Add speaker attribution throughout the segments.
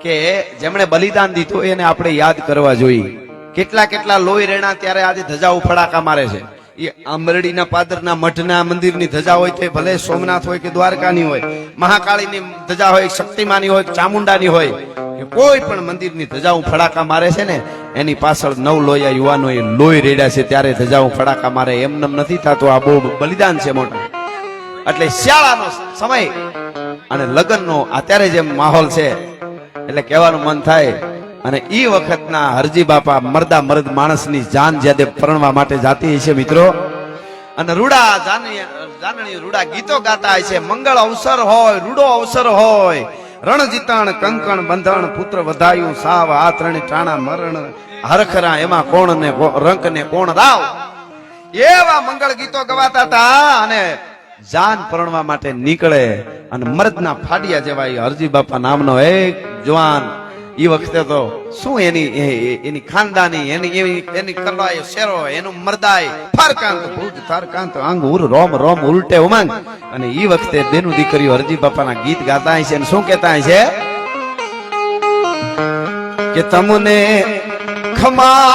Speaker 1: કે જેમણે બલિદાન દીધું એને આપણે યાદ કરવા જોઈએ. કેટલા કેટલા લોહી રેણા ત્યારે આજે ધજાઓ ફડાકા મારે છે. એ આંબરડીના પાદરના મઠના મંદિરની ધજા હોય તે ભલે સોમનાથ હોય કે દ્વારકાની હોય, મહાકાળીની ધજા હોય, શક્તિમાની હોય, ચામુંડાની હોય, કોઈ પણ મંદિરની ધજાઓ ફડાકા મારે છે ને એની પાછળ નવ લોયા યુવાનો એ લોહી રેડ્યા છે ત્યારે ધજાઓ ફડાકા મારે. એમને નથી થતું. આ બહુ બલિદાન છે મોટું. એટલે શિયાળાનો સમય અને લગ્નનો અત્યારે જેમ માહોલ છે એટલે કહેવાનું મન થાય. અને ઈ વખતના હરજી બાપા મરદા મર્દ માણસની જાન જ્યાદે પરણવા માટે જાતી છે મિત્રો. અને રૂડા જાનણી રૂડા ગીતો ગાતા હોય છે. મંગળ અવસર હોય, રૂડો અવસર હોય, રણ જીતાણ કંકણ બંધણ પુત્ર વધાયું સાવ આ ત્રણે ટાણા મરણ હરખરા એમાં કોણ ને રંક ને કોણ રાવ, એવા મંગળ ગીતો ગવાતા હતા. અને જાન પરણવા માટે નીકળે અને મર્દના ફાડિયા જેવા હરજી બાપા નામનો એક જવાન ઈ વખતે તો શું એની ખાનદાની એની કરવાય શેરો એનું મરદાય ફારકાંત ભુજ તારકાંત અંગ ઉર રોમ રોમ ઉલટે ઉમંગ. અને ઈ વખતે બેનું દીકરીઓ હરજી બાપાના ગીત ગાતા છે. અને શું કહેતા છે કે તમને ખમારે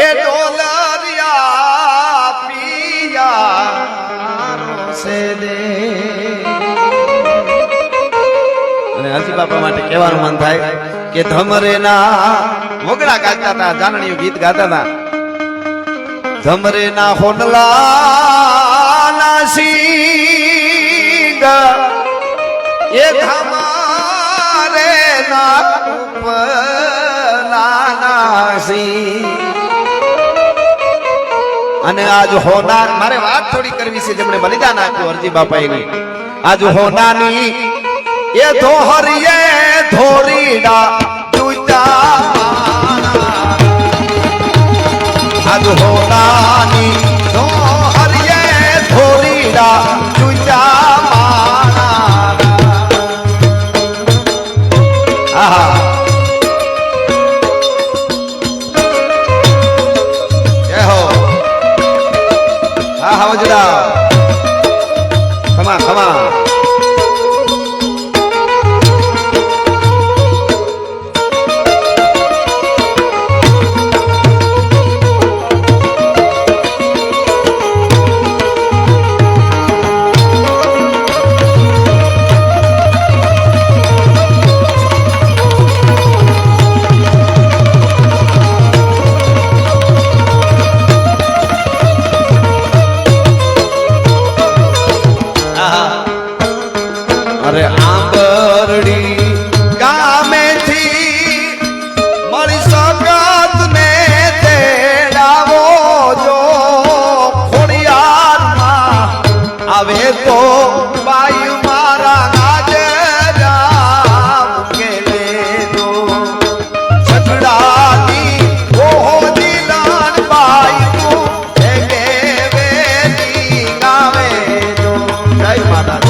Speaker 1: એ ડોલરિયા પિયા સે દે. હરજી બાપા માટે કહેવાનું મન થાય કે ધમરે ના વગડા ગાતા હતા, જાનણીઓ ગીત ગાતા હતા. ધમરે ના હોનલા ના સિંગ એ ધમારે ના ઉપલા ના સિંગ. અને આજ હોનાર મારે વાત થોડી કરવી છે જેમણે બલિદાન આપ્યું હરજી બાપા એની. આજ હોનાની એ ધોહરીએ ધોરીડા દુજા આજ હોનાની ધોહરીએ ધોરીડા દુજા આહા જય હો આહા વજડા ખમા ખમા. અરે આંબરડી ગામેથી મળી સગત ને તેડાવો જો ખોડિયારમાં આવે તો બાઈ મારા ગાજરા મૂકે લેજો છગડાની ઓહો દિલાન બાઈ તું એ કેવેલી ગાવે જો. જય માતા.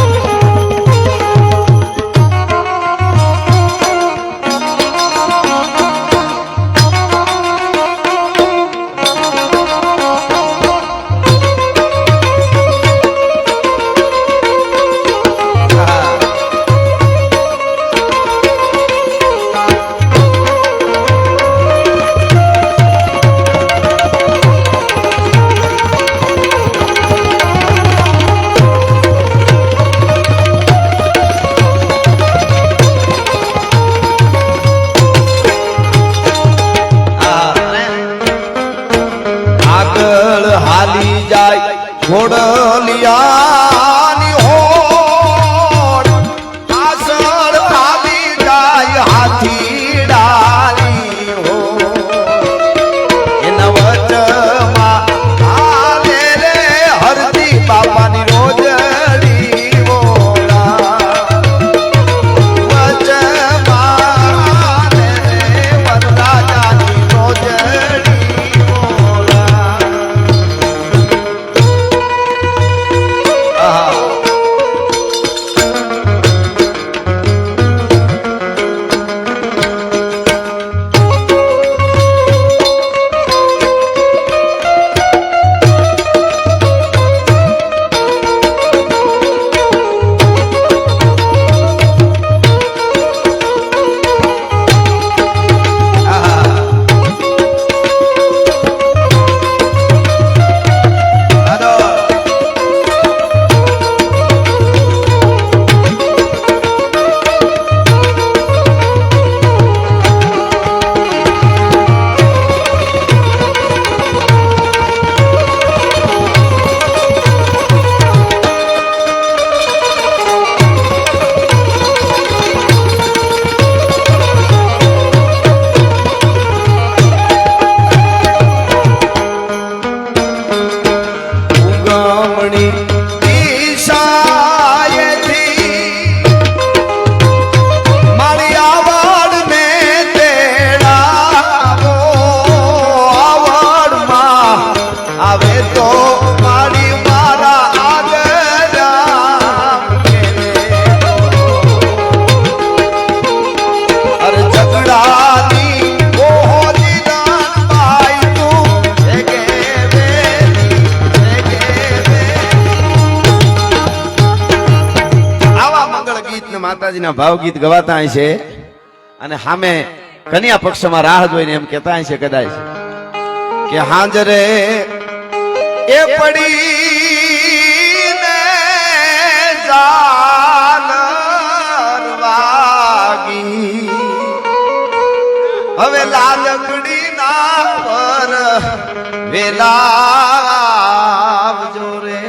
Speaker 1: હાલી જાય ઘોડલિયાની હોડ પાછળ હાલી જાય હાથી ડાલી હો એના વચમાં હાલે રે હરજી બાપાની રોજડી બોલા વચમાં હાલે રે વરરાજાની રોજડી. માતાજીના ભાવગીત ગવાતા છે અને સામે કન્યા પક્ષમાં રાહ જોઈને એમ કહેતા છે કદાચ કે હાજરે એ પડી ને ઝાલર વાગી હવે લાલકડી ના પર વેલા જોરે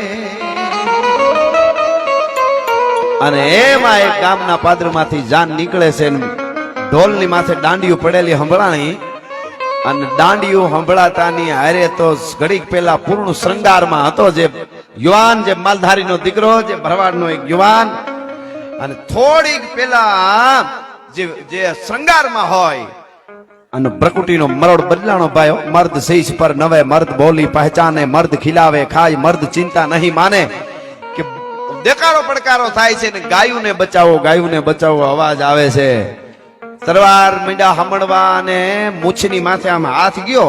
Speaker 1: અને એમાં એક ગામના પાદરમાંથી જાન નીકળે છે ઢોલની માથે દાંડિયું પડેલી સંભળાણી અને દાંડિયું સંભળાતાની હારે તો ઘડીક પેલા પૂર્ણ શૃંગારમાં હતો જે યુવાન જે માલધારીનો દીકરો જે ભરવાડનો એક યુવાન અને થોડીક પેલા જે શૃંગારમાં હોય અને પ્રકૃતિનો મરોડ બદલાણો ભાઈ મર્દ શીશ પર નવે મર્દ બોલી પહેચાને મર્દ ખીલાવે ખાય મર્દ ચિંતા નહીં માને કે દેકારો પડકારો થાય છે ને ગાયુંને બચાવો અવાજ આવે છે તરવાર મીંડા હમણવા અને મૂછની માથે આમ હાથ ગયો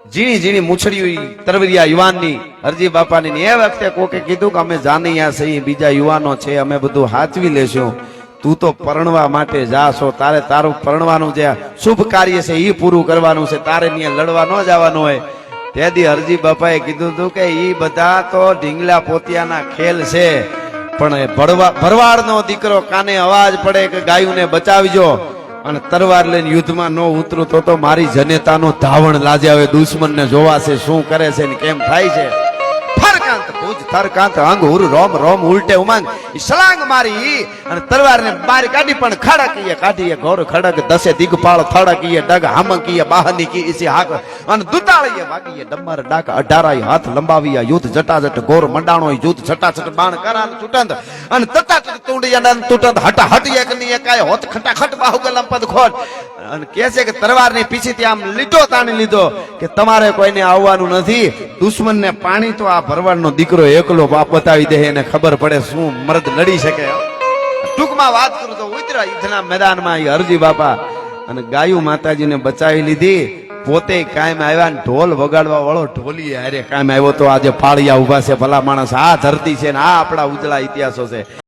Speaker 1: ઝીણી ઝીણી મૂછડી તરવરિયા યુવાનની હરજી બાપાની એ વખતે કોકે કીધું કે અમે જાનૈયા છીએ બીજા યુવાનો છે અમે બધું હાચવી લેશું તું તો પરણવા માટે જા છો તારે તારું પરણવાનું જે શુભ કાર્ય છે એ પૂરું કરવાનું છે તારે ત્યાં લડવા ન જવાનું હોય તેથી હરજી બાપાએ કીધું હતું કે એ બધા તો ઢીંગલા પોતિયાના ખેલ છે પણ ભરવાડનો દીકરો કાને અવાજ પડે કે ગાયુંને બચાવજો અને તરવાર લઈને યુદ્ધમાં ન ઉતરું તો મારી જનેતાનો ધાવણ લાજે હવે દુશ્મનને જોવાશે શું કરે છે ને કેમ થાય છે થરકાંત અંગ હુર રોમ રોમ ઉલટે ઉમંગ સલાંગ મારી અને તરવારને બારી કાઢી પણ ખડકીએ કાઢીએ ઘોર ખડક દસે દિગપાળ થડકીએ ડગ હામકીએ બાહની કી ઇસી હાક અને દુતાળીએ વાગીએ ડમર ડાક અઢારાય હાથ લંબાવીએ યુદ્ધ જટાજટ ઘોર મંડાણો યુદ્ધ છટાછટ બાણ કરાન ચૂટંદ અને તટાચટ તુંડિયા તૂટંદ હટા હટ એકની એકાય હોત ખટાખટ બાહુગલમ પદ ખોટ અને કહે છે કે તરવારની પીછીથી આમ લીધો તાણી લીધો કે તમારે કોઈને આવવાનું નથી દુશ્મનને પાણી તો આ ભરવાડનો દીકરો એકલો બાપ બતાવી દે એને ખબર પડે શું મર્દ લડી શકે ટૂંકમાં વાત કરું તો ઉતરા યુદ્ધના મેદાનમાં હરજી બાપા અને ગાયું માતાજીને બચાવી લીધી પોતે કાયમ આવ્યા ને ઢોલ વગાડવા વાળો ઢોલી હારે કાયમ આવ્યો તો આજે ફાળિયા ઉભા છે ભલા માણસ આ ધરતી છે ને આ આપણા ઉજળા ઇતિહાસો છે